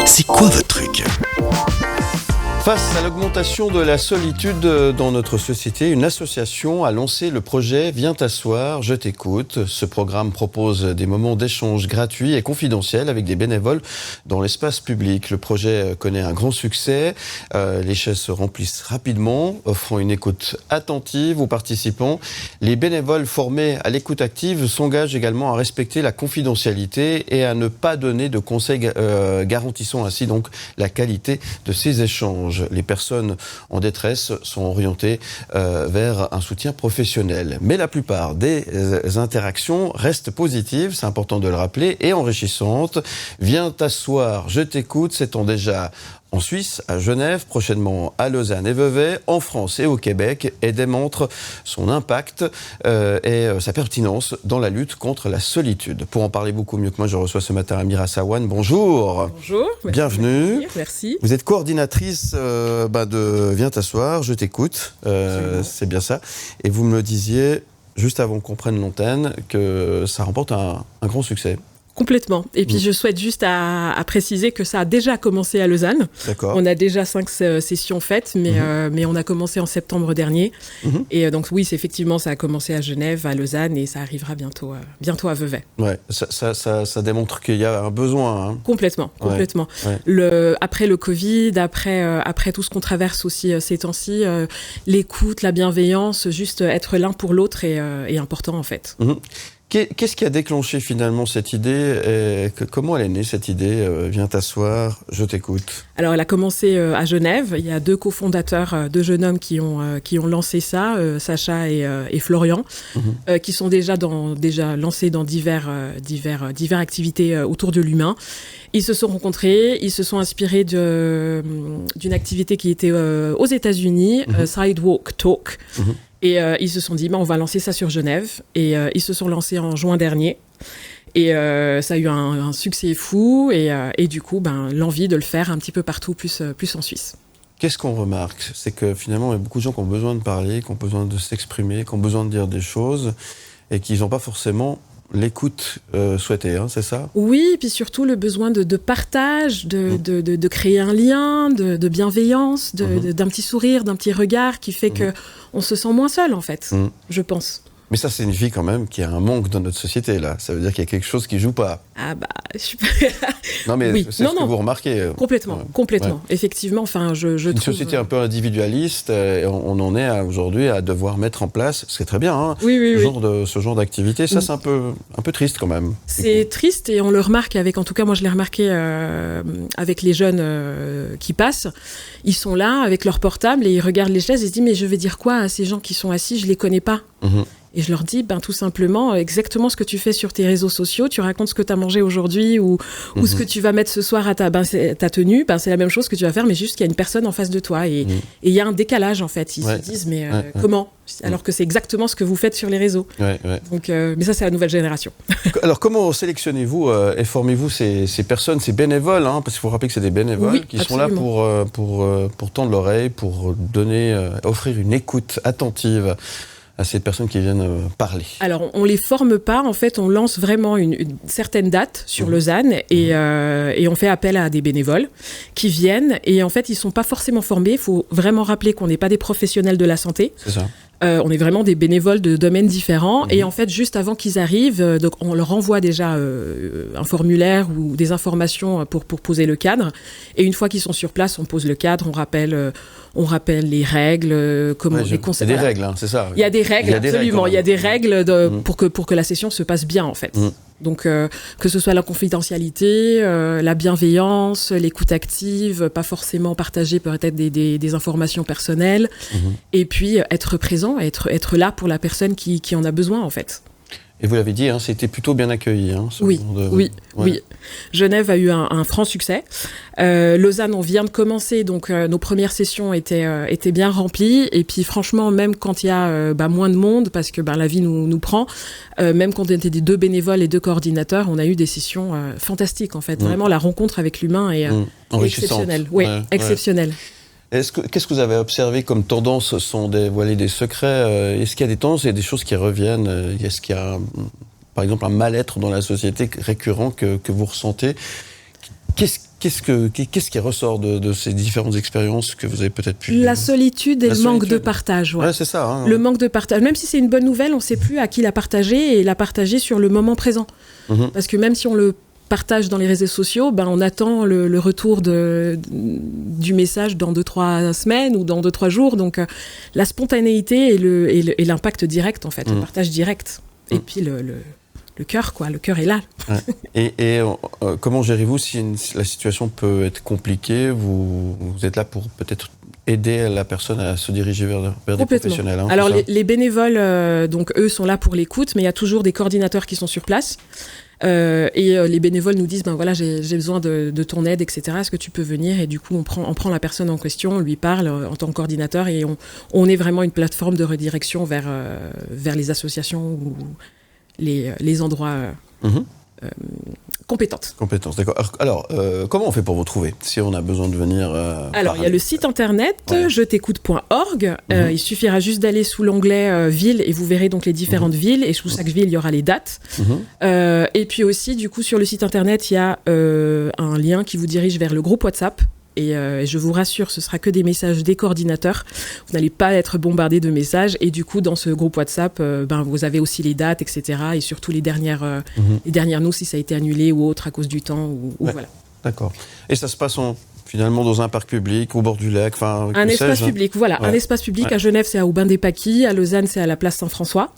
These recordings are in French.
C'est quoi votre truc ? Face à l'augmentation de la solitude dans notre société, une association a lancé le projet Viens t'asseoir, je t'écoute. Ce programme propose des moments d'échange gratuits et confidentiels avec des bénévoles dans l'espace public. Le projet connaît un grand succès. Les chaises se remplissent rapidement, offrant une écoute attentive aux participants. Les bénévoles formés à l'écoute active s'engagent également à respecter la confidentialité et à ne pas donner de conseils, garantissant ainsi donc la qualité de ces échanges. Les personnes en détresse sont orientées vers un soutien professionnel. Mais la plupart des interactions restent positives, c'est important de le rappeler, et enrichissantes. Viens t'asseoir, je t'écoute, s'étend déjà en Suisse, à Genève, prochainement à Lausanne et Vevey, en France et au Québec, et démontre son impact et sa pertinence dans la lutte contre la solitude. Pour en parler beaucoup mieux que moi, je reçois ce matin Amira Sawan. Bonjour. Bonjour. Bienvenue. Merci. Vous êtes coordinatrice de Viens t'asseoir, je t'écoute. C'est bien ça. Et vous me le disiez juste avant qu'on prenne l'antenne que ça remporte un grand succès. Complètement. Et puis je souhaite juste à préciser que ça a déjà commencé à Lausanne. D'accord. On a déjà 5 sessions faites, mais on a commencé en septembre dernier. Et donc oui, effectivement, ça a commencé à Genève, à Lausanne, et ça arrivera bientôt à Vevey. Ouais, ça démontre qu'il y a un besoin. Hein. Complètement. Ouais. Après le Covid, après tout ce qu'on traverse aussi ces temps-ci, l'écoute, la bienveillance, juste être l'un pour l'autre est important en fait. Qu'est-ce qui a déclenché finalement cette idée et comment elle est née cette idée Viens t'asseoir, je t'écoute. Alors elle a commencé à Genève. Il y a 2 cofondateurs, 2 jeunes hommes qui ont lancé ça, Sacha et Florian, qui sont déjà lancés dans diverses activités autour de l'humain. Ils se sont rencontrés, ils se sont inspirés d'une activité qui était aux États-Unis, Sidewalk Talk. Et ils se sont dit, on va lancer ça sur Genève. Et ils se sont lancés en juin dernier. Et ça a eu un succès fou. Et du coup, l'envie de le faire un petit peu partout, plus en Suisse. Qu'est-ce qu'on remarque ? C'est que finalement, il y a beaucoup de gens qui ont besoin de parler, qui ont besoin de s'exprimer, qui ont besoin de dire des choses, et qui n'ont pas forcément l'écoute souhaitée, c'est ça ? Oui, et puis surtout le besoin de partage, de créer un lien, de bienveillance, d'un petit sourire, d'un petit regard qui fait qu'on se sent moins seul, en fait, je pense. Mais ça signifie quand même qu'il y a un manque dans notre société, là. Ça veut dire qu'il y a quelque chose qui joue pas. Je suis pas... Non, mais oui. c'est ce que vous remarquez. Complètement. Ouais. Effectivement, je une trouve... société un peu individualiste, et on en est aujourd'hui à devoir mettre en place, c'est très bien, hein, ce genre d'activité. Ça, c'est un peu triste quand même. C'est triste et on le remarque en tout cas, moi je l'ai remarqué avec les jeunes qui passent. Ils sont là avec leur portable et ils regardent les chaises et se disent mais je vais dire quoi à ces gens qui sont assis, je les connais pas. Et je leur dis, tout simplement, exactement ce que tu fais sur tes réseaux sociaux. Tu racontes ce que tu as mangé aujourd'hui ou ce que tu vas mettre ce soir à ta tenue. C'est la même chose que tu vas faire, mais juste qu'il y a une personne en face de toi. Et il y a un décalage, en fait. Ils se disent, mais comment ? Alors que c'est exactement ce que vous faites sur les réseaux. Donc, mais ça, c'est la nouvelle génération. Alors, comment sélectionnez-vous et formez-vous ces personnes, ces bénévoles, parce qu'il faut rappeler que c'est des bénévoles qui sont là pour tendre l'oreille, pour offrir une écoute attentive à ces personnes qui viennent parler. Alors, on les forme pas. En fait, on lance vraiment une certaine date sur Lausanne et on fait appel à des bénévoles qui viennent. Et en fait, ils sont pas forcément formés. Il faut vraiment rappeler qu'on n'est pas des professionnels de la santé. C'est ça. On est vraiment des bénévoles de domaines différents. Et en fait, juste avant qu'ils arrivent, donc on leur envoie déjà un formulaire ou des informations pour poser le cadre. Et une fois qu'ils sont sur place, on pose le cadre, on rappelle les règles, les conseils. Il y a des règles, c'est ça. Il y a des règles, absolument. Il y a des règles pour que la session se passe bien, en fait. Donc, que ce soit la confidentialité, la bienveillance, l'écoute active, pas forcément partager peut-être des informations personnelles, et puis être présent, être là pour la personne qui en a besoin, en fait. Et vous l'avez dit, c'était plutôt bien accueilli. Oui. Genève a eu un franc succès. Lausanne, on vient de commencer, donc nos premières sessions étaient bien remplies. Et puis franchement, même quand il y a moins de monde, parce que la vie nous prend, même quand on était des 2 bénévoles et 2 coordinateurs, on a eu des sessions fantastiques en fait. Vraiment, la rencontre avec l'humain est exceptionnelle. Exceptionnelle. Qu'est-ce que vous avez observé comme tendance sans dévoiler des secrets ? Est-ce qu'il y a des tendances et des choses qui reviennent ? Est-ce qu'il y a, par exemple, un mal-être dans la société récurrent que vous ressentez ? Qu'est-ce qui ressort de ces différentes expériences que vous avez peut-être pu... La solitude et le manque de partage. Ouais, c'est ça. Hein. Le manque de partage. Même si c'est une bonne nouvelle, on ne sait plus à qui la partager et la partager sur le moment présent. Parce que même si on le partage dans les réseaux sociaux, on attend le retour du message dans 2-3 semaines ou dans 2-3 jours. Donc la spontanéité et l'impact direct, en fait, le partage direct. Et puis le cœur, quoi. Le cœur est là. Ouais. Et comment gérez-vous si la situation peut être compliquée? Vous êtes là pour peut-être aider la personne à se diriger vers des professionnels. Hein, alors les bénévoles, donc eux sont là pour l'écoute, mais il y a toujours des coordinateurs qui sont sur place. Et les bénévoles nous disent voilà, j'ai besoin de ton aide, etc. Est-ce que tu peux venir? Et du coup on prend la personne en question, on lui parle en tant que coordinateur et on est vraiment une plateforme de redirection vers les associations ou les endroits compétentes. D'accord. Alors, comment on fait pour vous trouver si on a besoin de venir Alors, il y a le site internet jetécoute.org. Il suffira juste d'aller sous l'onglet ville et vous verrez donc les différentes villes. Et sous chaque ville, il y aura les dates. Et puis aussi, du coup, sur le site internet, il y a un lien qui vous dirige vers le groupe WhatsApp. Et je vous rassure, ce sera que des messages des coordinateurs. Vous n'allez pas être bombardé de messages. Et du coup, dans ce groupe WhatsApp, vous avez aussi les dates, etc. Et surtout les dernières news, si ça a été annulé ou autre à cause du temps. Voilà. D'accord. Et ça se passe finalement dans un parc public, au bord du lac, un espace public, voilà. Ouais. Un espace public. À Genève, c'est à Aubin-des-Paquis. À Lausanne, c'est à la place Saint-François.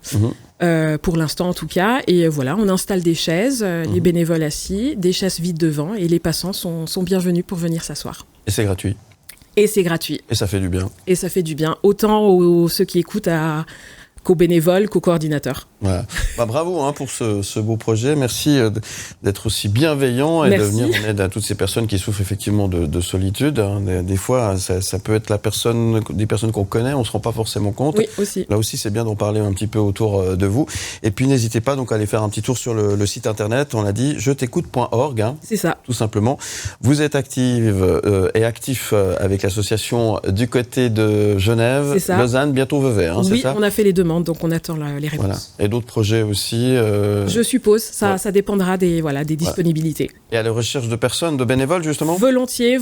Pour l'instant en tout cas, et voilà, on installe des chaises, les bénévoles assis, des chaises vides devant, et les passants sont bienvenus pour venir s'asseoir. Et c'est gratuit. Et c'est gratuit. Et ça fait du bien. Et ça fait du bien, autant ceux qui écoutent qu'aux bénévoles, qu'aux coordinateurs. Voilà. Bravo pour ce beau projet. Merci d'être aussi bienveillant et de venir en aide à toutes ces personnes qui souffrent effectivement de solitude. Des fois, ça peut être des personnes qu'on connaît, on ne se rend pas forcément compte. Oui, aussi. Là aussi, c'est bien d'en parler un petit peu autour de vous. Et puis, n'hésitez pas donc à aller faire un petit tour sur le site internet. On l'a dit, jetécoute.org. C'est ça. Tout simplement. Vous êtes active et actif avec l'association du côté de Genève, Lausanne, bientôt Vevey. Oui, c'est ça? On a fait les demandes, donc on attend les réponses. Voilà. Et d'autres projets aussi Je suppose, ça dépendra des disponibilités. Et à la recherche de personnes, de bénévoles justement? Volontiers,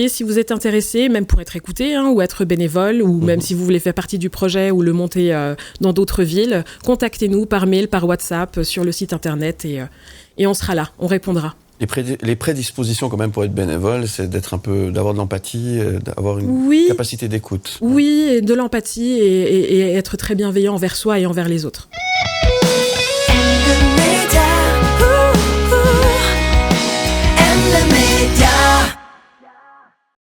si vous êtes intéressé, même pour être écouté ou être bénévole, ou même si vous voulez faire partie du projet ou le monter dans d'autres villes, contactez-nous par mail, par WhatsApp, sur le site internet et on sera là, on répondra. Les prédispositions quand même pour être bénévole, c'est d'avoir de l'empathie, d'avoir une capacité d'écoute. Oui, et de l'empathie et être très bienveillant envers soi et envers les autres. And the